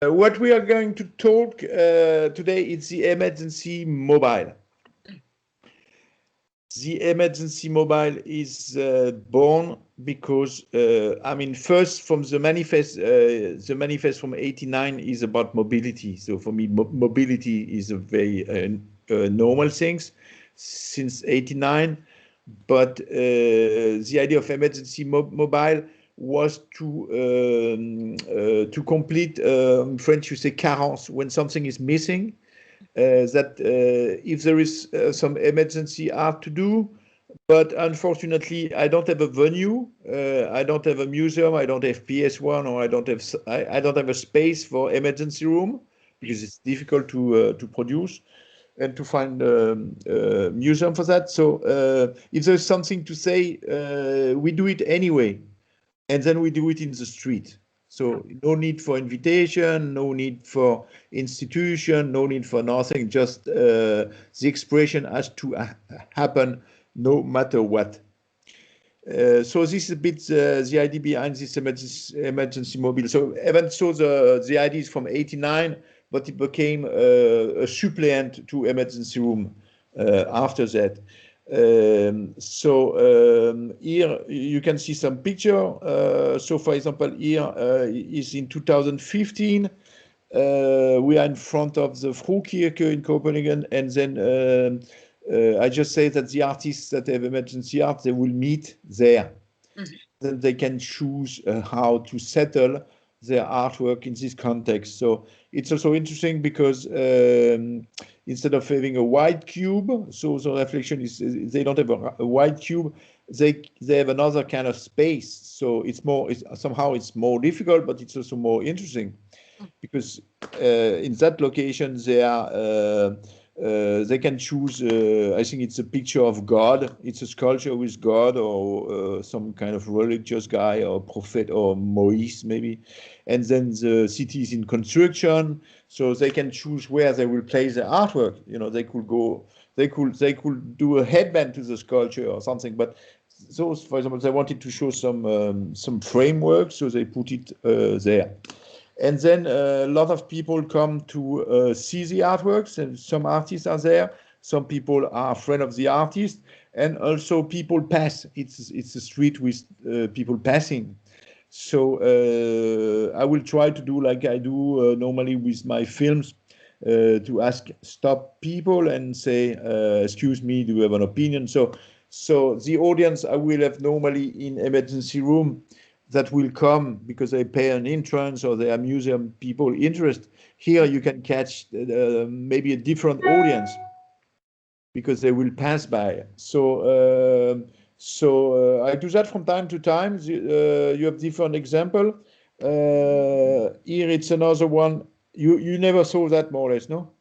What we are going to talk today is the emergency mobile. The emergency mobile is born because, first from the manifest from '89 is about mobility. So for me, mobility is a very normal thing since '89. But the idea of emergency mobile was to complete, in French you say carence, when something is missing. That if there is some emergency art to do, but unfortunately I don't have a venue, I don't have a museum, I don't have PS1, or I don't have a space for emergency room because it's difficult to produce and to find a museum for that. So if there's something to say, we do it anyway, and then we do it in the street. So no need for invitation, no need for institution, no need for nothing. Just the expression has to happen no matter what. So this is a bit the idea behind this emergency mobile. So even so, the idea is from '89, but it became a supplement to emergency room after that. Here you can see some picture. So for example, here is in 2015. We are in front of the Vroegkirche in Copenhagen, and then I just say that the artists that have emergency art, they will meet there. Mm-hmm. Then they can choose how to settle their artwork in this context. So it's also interesting because instead of having a white cube, so the reflection is they don't have a white cube, they have another kind of space. So somehow it's more difficult, but it's also more interesting because in that location they can choose, I think it's a picture of God. It's a sculpture with God or some kind of religious guy or prophet or Moise maybe. And then the city is in construction, so they can choose where they will place their artwork. You know, they could do a headband to the sculpture or something. But those, for example, they wanted to show some framework, so they put it there. And then a lot of people come to see the artworks, and some artists are there. Some people are friends of the artist, and also people pass. It's a street with people passing. So I will try to do like I do normally with my films, to stop people and say, excuse me, do you have an opinion? So the audience I will have normally in emergency room that will come because they pay an entrance or they are museum people interest. Here you can catch maybe a different audience because they will pass by. So I do that from time to time. You have different example. Here it's another one. You never saw that, more or less, no?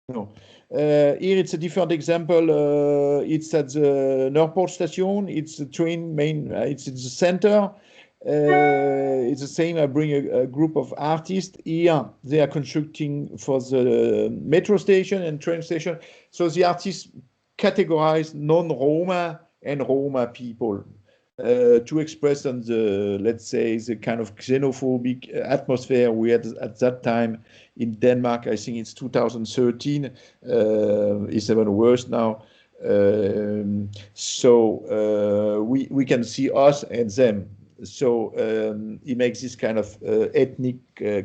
No. Here it's a different example. It's at the Nørreport station. It's the train main. It's in the center. It's the same. I bring a group of artists here. They are constructing for the metro station and train station. So the artists categorize non-Roma and Roma people to express on the, let's say, the kind of xenophobic atmosphere we had at that time in Denmark. I think it's 2013. It's even worse now. We can see us and them. So he makes this kind of ethnic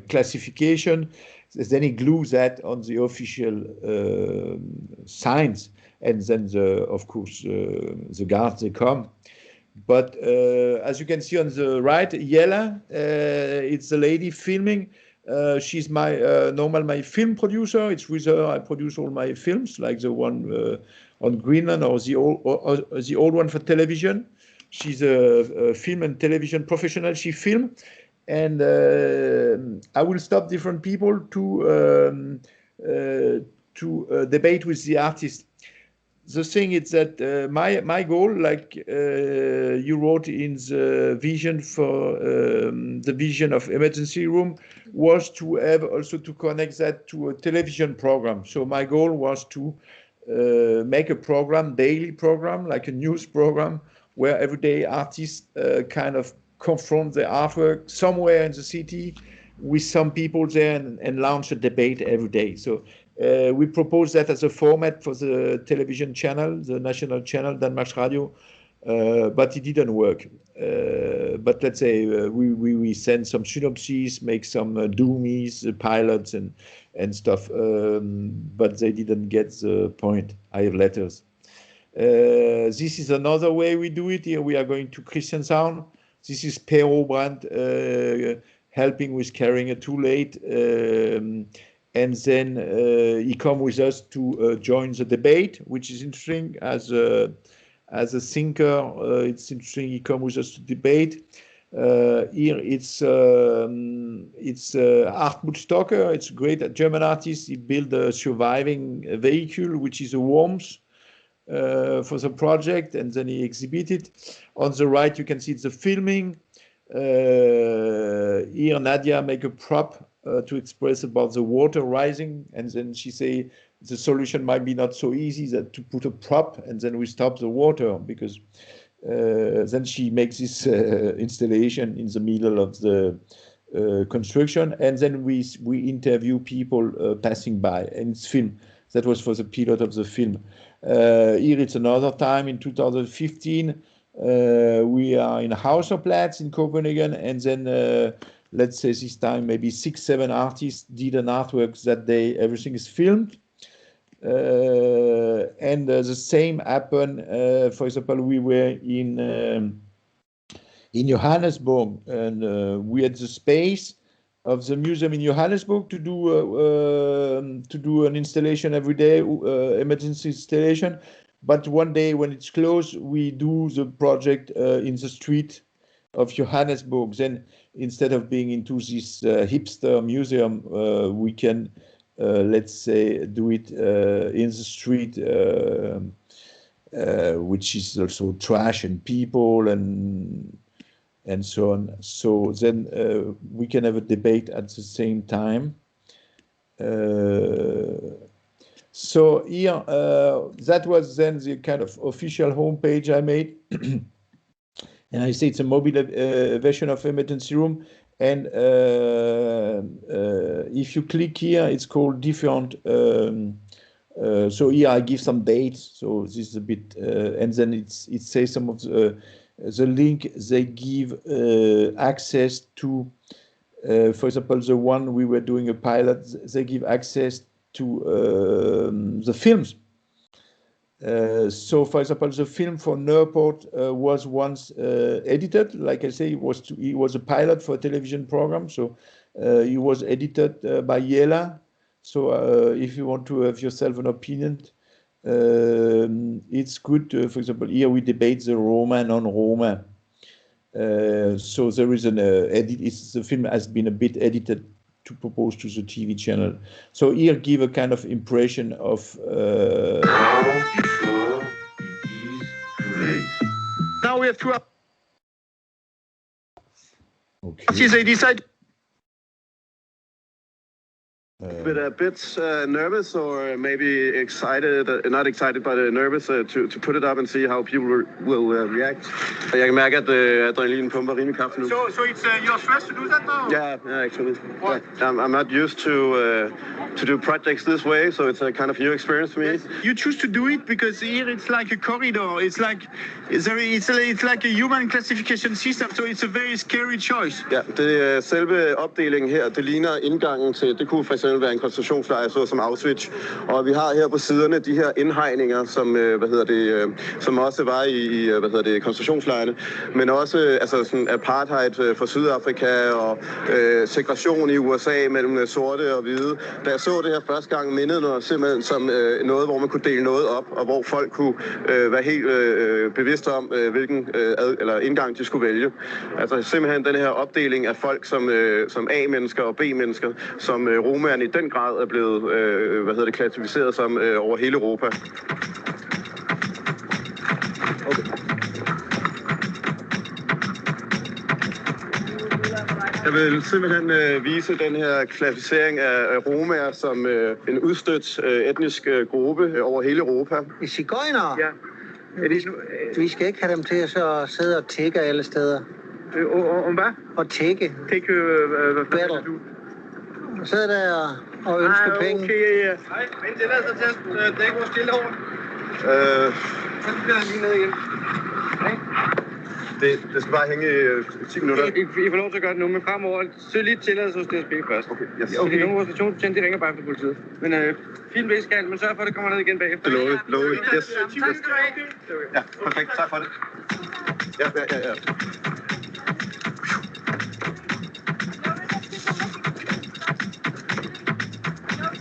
classification. Then he glues that on the official signs, and then of course the guards, they come. But as you can see on the right, Yella, it's a lady filming. She's my film producer. It's with her I produce all my films, like the one on Greenland or the old one for television. She's a film and television professional. She filmed, and I will stop different people to debate with the artist. The thing is that my goal, like you wrote in the vision for the vision of emergency room, was to have also to connect that to a television program. So my goal was to make a program, daily program, like a news program, where everyday artists kind of confront their artwork somewhere in the city with some people there and launch a debate every day. So we proposed that as a format for the television channel, the national channel, Danmarks Radio, but it didn't work. But let's say we send some synopses, make some doomies, pilots and stuff, but they didn't get the point. I have letters. This is another way we do it. Here we are going to Christianshavn. This is Per Brandt helping with carrying a too late, and then he come with us to join the debate, which is interesting. As a thinker, it's interesting. He come with us to debate. Here it's Hartmut Stocker. It's a great German artist. He built a surviving vehicle, which is a worms. For the project, and then he exhibited. On the right, you can see the filming. Here, Nadia make a prop to express about the water rising, and then she say the solution might be not so easy that to put a prop, and then we stop the water, because then she makes this installation in the middle of the construction, and then we interview people passing by, and it's film. That was for the pilot of the film. Here it's another time in 2015. We are in Hauserplatz in Copenhagen, and then let's say this time maybe 6-7 artists did an artwork that day. Everything is filmed, and the same happened. For example, we were in Johannesburg, and we had the space of the museum in Johannesburg to do an installation every day, emergency installation. But one day when it's closed, we do the project in the street of Johannesburg. Then instead of being into this hipster museum, we can, let's say, do it in the street, which is also trash and people and so on. So then we can have a debate at the same time. So here, that was then the kind of official homepage I made. And I say it's a mobile version of emergency room. And if you click here, it's called different. So here I give some dates. So this is a bit, and then it says some of the link they give access to, for example, the one we were doing a pilot, they give access to the films. So, for example, the film for Nørreport was once edited. Like I say, he was a pilot for a television program, so he was edited by Yela. So, if you want to have yourself an opinion, it's good. For example, here we debate the Roma non-Roma. So there is an edit. The film has been a bit edited to propose to the TV channel. So here give a kind of impression of. Now we have two. Okay. They decide. But a bit nervous, or maybe excited, not excited, but nervous to put it up and see how people will react. Jeg kan mærke, at adrenalinen pumper rimelig kraftigt nu. So it's you're stressed to do that now? Yeah, actually. What? Yeah, I'm not used to do projects this way, so it's a kind of new experience for me. Yes. You choose to do it because here it's like a corridor. It's like a human classification system, so it's a very scary choice. Ja, det selve opdelingen her, det ligner indgangen til, det kunne for eksempel være en koncentrationslejr, så som Auschwitz. Og vi har her på siderne de her indhegninger, som som også var i koncentrationslejrene, men også altså sådan apartheid for Sydafrika og segregation i USA mellem sorte og hvide. Da jeg så det her første gang, mindede mig simpelthen som noget, hvor man kunne dele noget op, og hvor folk kunne være helt bevidste om, hvilken indgang de skulle vælge. Altså simpelthen den her opdeling af folk som A-mennesker og B-mennesker, som romaerne i den grad er blevet klassificeret som over hele Europa. Okay. Jeg vil simpelthen vise den her klassificering af romaer som en udstødt etnisk gruppe over hele Europa. Sigøjnere? Ja. Vi skal ikke have dem til at så sidde og tigge alle steder. Om hvad? Og tække. Tække, hvad du? Sidder der og ønsker penge. Okay, ja. Nej, men det er så til at dække vores stille over. Så bliver han lige ned igen. Det skal bare hænge i 10 minutter. I får lov til at gøre det nu, men fremover, søg lige tilladelse hos DSB først. Okay, yes. Fordi nogle af vores stationsbetjente, de ringer bare efter politiet. Men fint væk skal, men sørg for, at det kommer ned igen bagefter. Det lover vi. Yes. Tak skal du have. Ja, perfekt. Tak for det. Ja.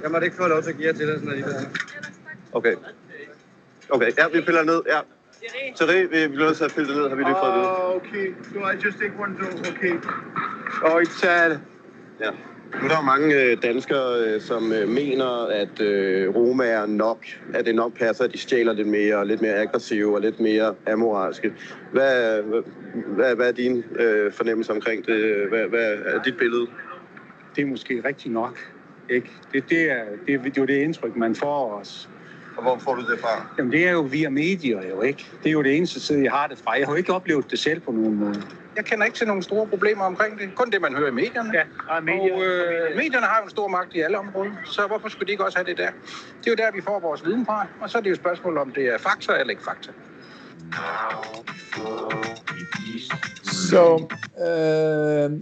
Jeg måtte ikke få lov til at give jer tilladelsen alligevel. Okay, ja, vi piller ned, ja. Thierry, vi bliver nødt til at pille det ned, har vi lige fået at vide. Okay, so I just take one door, okay. Og ikke tal. Ja. Nu er der jo mange danskere, som mener, at romaer nok, at det nok passer, at de stjæler lidt mere aggressive og lidt mere amoralske. Hvad er din fornemmelse omkring det? Hvad er dit billede? Det er måske rigtigt nok, ikke? Det er jo det indtryk, man får os. Og hvor får du det fra? Jamen det er jo via medier jo, ikke? Det er jo det eneste sted, jeg har det fra. Jeg har jo ikke oplevet det selv på nogen måde. Jeg kender ikke til nogle store problemer omkring det. Kun det, man hører i medierne. Ja, og medierne har jo en stor magt i alle områder, så hvorfor skulle de ikke også have det der? Det er jo der, vi får vores viden fra, og så er det jo et spørgsmål, om det er fakta eller ikke fakta.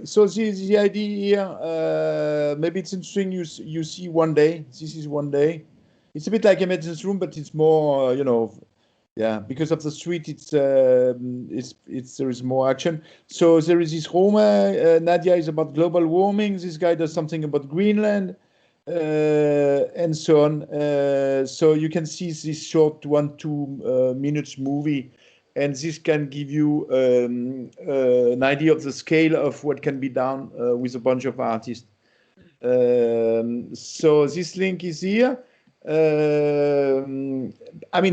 So the idea here, maybe it's interesting you see one day, this is one day. It's a bit like emergency room, but it's more, because of the street, there is more action. So there is this Roma, Nadia is about global warming, this guy does something about Greenland, and so on. So you can see this short 1-2 minutes movie, and this can give you an idea of the scale of what can be done with a bunch of artists. So this link is here.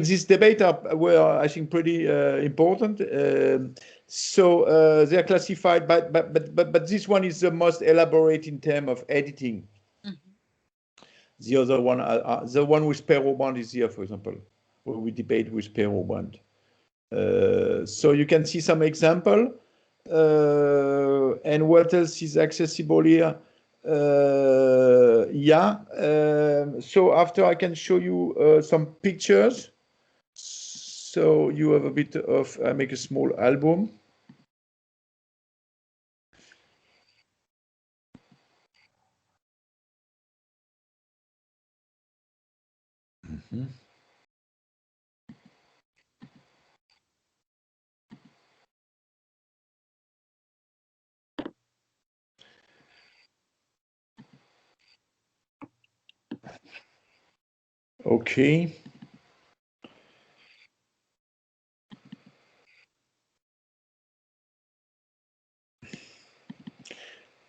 This debate were, I think, pretty important. So they're classified, but this one is the most elaborate in terms of editing. Mm-hmm. The other one, the one with Perrault Band is here, for example, where we debate with Perrault Band. So you can see some example. And what else is accessible here? So after I can show you some pictures. So you have a bit of, I make a small album. Mm-hmm. Okay.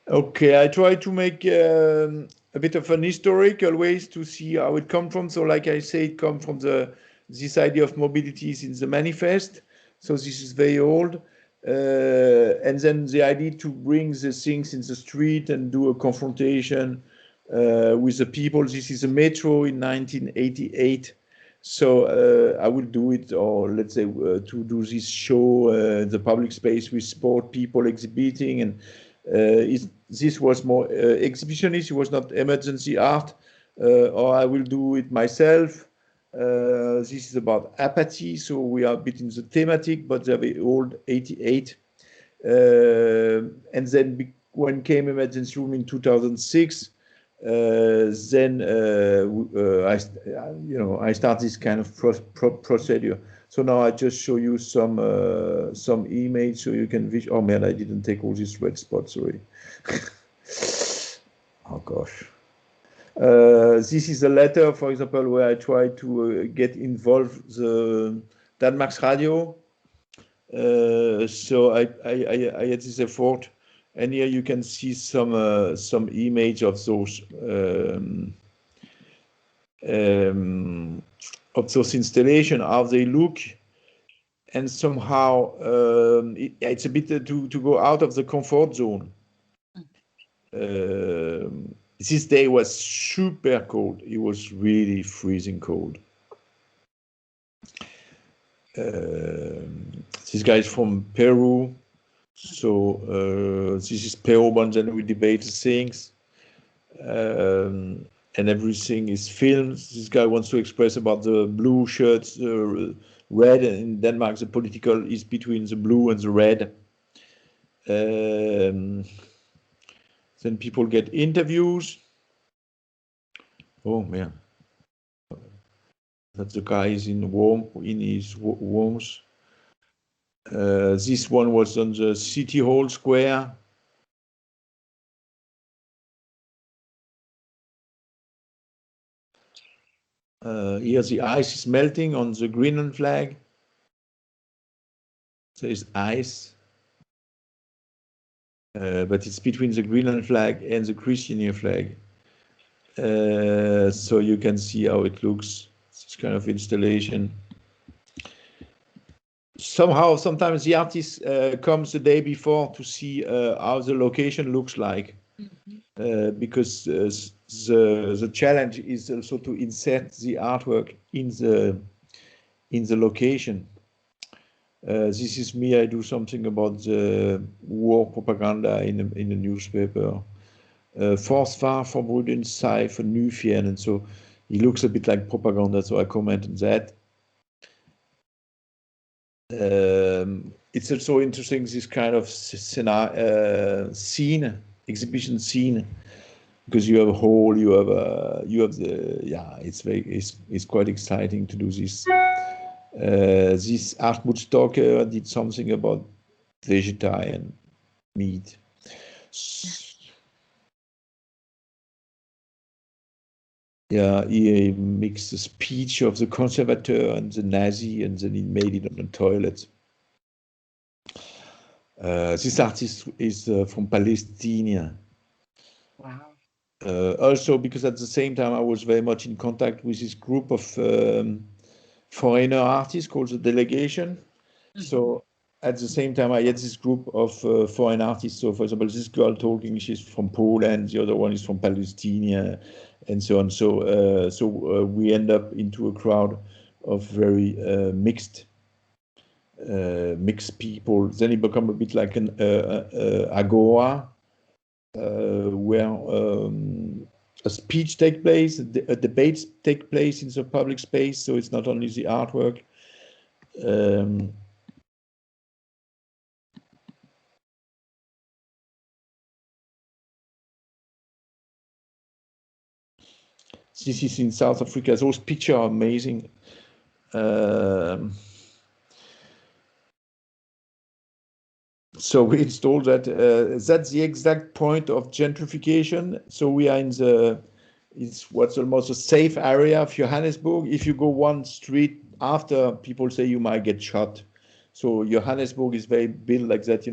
Okay, I try to make a bit of an historical ways to see how it come from. So like I say, it come from this idea of mobility is in the manifest. So this is very old. And then the idea to bring the things in the street and do a confrontation with the people. This is a metro in 1988. So I will do it, or let's say to do this show, the public space with sport people exhibiting, and this was more exhibitionist. It was not emergency art, or I will do it myself. This is about apathy, so we are a bit in the thematic, but they're very old, 88. And then when came emergency room in 2006, then I start this kind of procedure. So now I just show you some image so you can visual. Oh man, I didn't take all these red spots. Sorry. Oh gosh. This is a letter, for example, where I try to get involved the Danmarks Radio. So I had this effort. And here you can see some image of those installations, how they look, and somehow it's a bit to go out of the comfort zone. This day was super cold. It was really freezing cold. This guy is from Peru. So this is Perobon, then we debate things, and everything is filmed. This guy wants to express about the blue shirts, red. In Denmark, the political is between the blue and the red. Then people get interviews. Oh man, that the guy is in his worms. This one was on the City Hall Square. Here the ice is melting on the Greenland flag. There is ice, but it's between the Greenland flag and the Christiania flag. So you can see how it looks, this kind of installation. Somehow, sometimes the artist comes the day before to see how the location looks like, because the challenge is also to insert the artwork in the location. This is me. I do something about the war propaganda in the newspaper. Forsvar for brudens sag for nyfjenden. So he looks a bit like propaganda. So I comment on that. It's also interesting, this kind of scene, exhibition scene, because you have a hall, you have the, yeah, it's quite exciting to do this. This Hartmut Stocker did something about vegetarian meat. Yeah, he mixed the speech of the conservateur and the Nazi, and then he made it on the toilet. This artist is from Palestine. Wow. Also, because at the same time I was very much in contact with this group of foreigner artists called the Delegation. So at the same time I had this group of foreign artists. So for example, this girl talking, she's from Poland, the other one is from Palestine, and so on. So we end up into a crowd of very mixed people. Then it become a bit like an agora, where a speech takes place, a debate takes place in the public space. So it's not only the artwork. This is in South Africa. Those pictures are amazing. So we installed that. That's the exact point of gentrification. So we are in it's what's almost a safe area of Johannesburg. If you go one street after, people say you might get shot. So Johannesburg is very built like that,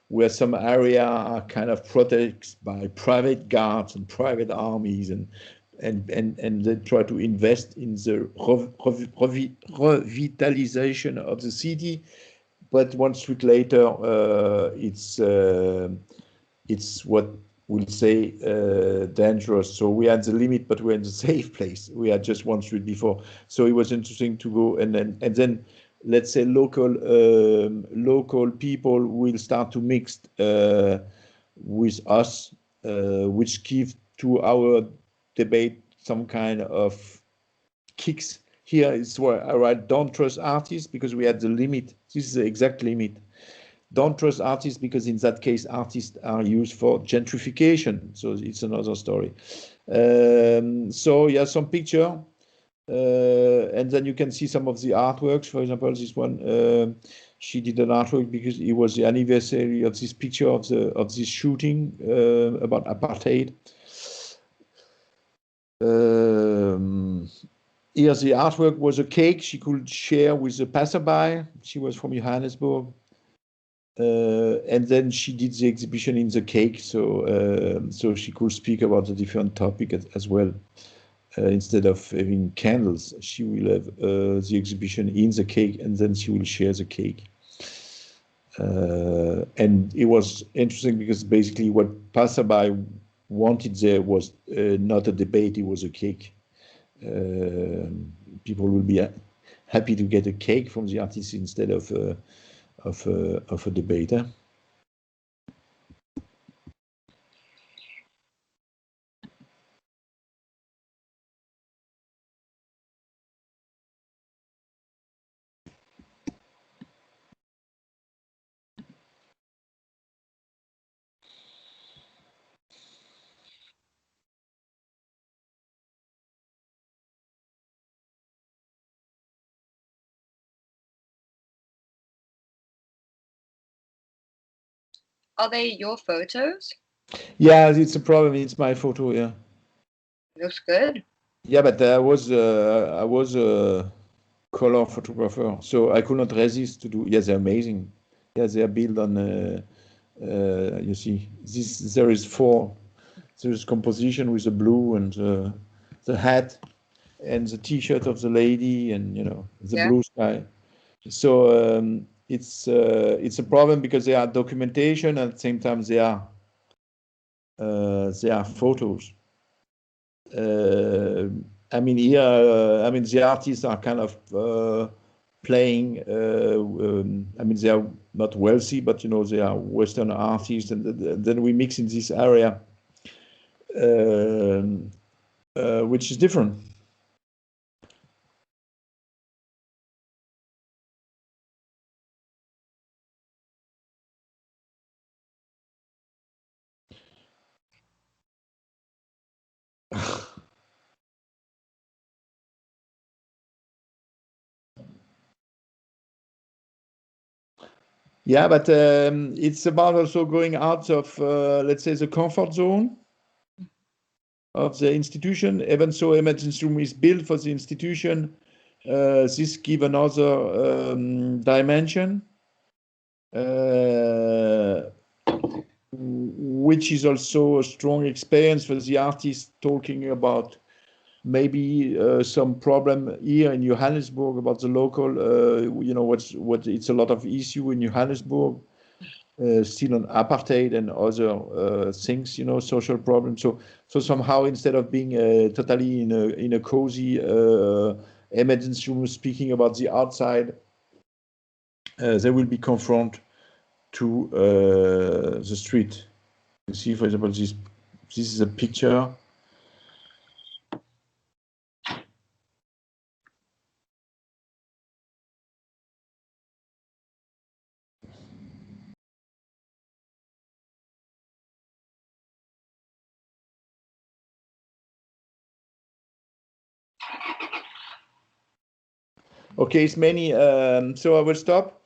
where some area are kind of protected by private guards and private armies, and they try to invest in the revitalization of the city. But 1 street later, it's what we'll say dangerous. So we are at the limit, but we're in the safe place. We are just 1 street before. So it was interesting to go, and then let's say local people will start to mix with us, which give to our debate some kind of kicks. Here is where I write, don't trust artists, because we had the limit. This is the exact limit. Don't trust artists, because in that case, artists are used for gentrification. So it's another story. So yeah, some picture. And then you can see some of the artworks. For example, this one, she did an artwork because it was the anniversary of this picture of this shooting about apartheid. Here the artwork was a cake she could share with the passerby. She was from Johannesburg. And then she did the exhibition in the cake, so she could speak about the different topic as well. Instead of having candles, she will have the exhibition in the cake, and then she will share the cake. And it was interesting because basically what passerby wanted there was not a debate, it was a cake. People will be happy to get a cake from the artist instead of a debate. Are they your photos? Yeah, it's a problem. It's my photo. Yeah. Looks good. Yeah, but I was a color photographer, so I could not resist to do. Yeah, they're amazing. Yeah, they are built on. You see, there is four. There is composition with the blue and the hat and the T-shirt of the lady and the blue sky. So it's a problem because they are documentation and at the same time they are photos. I mean here, the artists are kind of playing. I mean they are not wealthy, but they are Western artists, and then we mix in this area, which is different. Yeah, but it's about also going out of, let's say, the comfort zone of the institution. Even so, emergency room is built for the institution. This gives another dimension, which is also a strong experience for the artist, talking about maybe some problem here in Johannesburg about the local, what it's a lot of issue in Johannesburg, still on apartheid and other things, social problems. So somehow instead of being totally in a cozy emergency room speaking about the outside, they will be confronted to the street. You see, for example, this is a picture. Okay, it's many, so I will stop.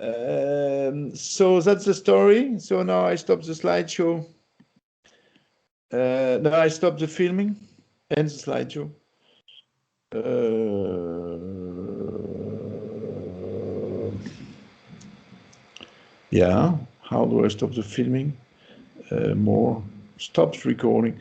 So that's the story. So now I stop the slideshow. Now I stop the filming and the slideshow. Yeah, how do I stop the filming? More stops recording.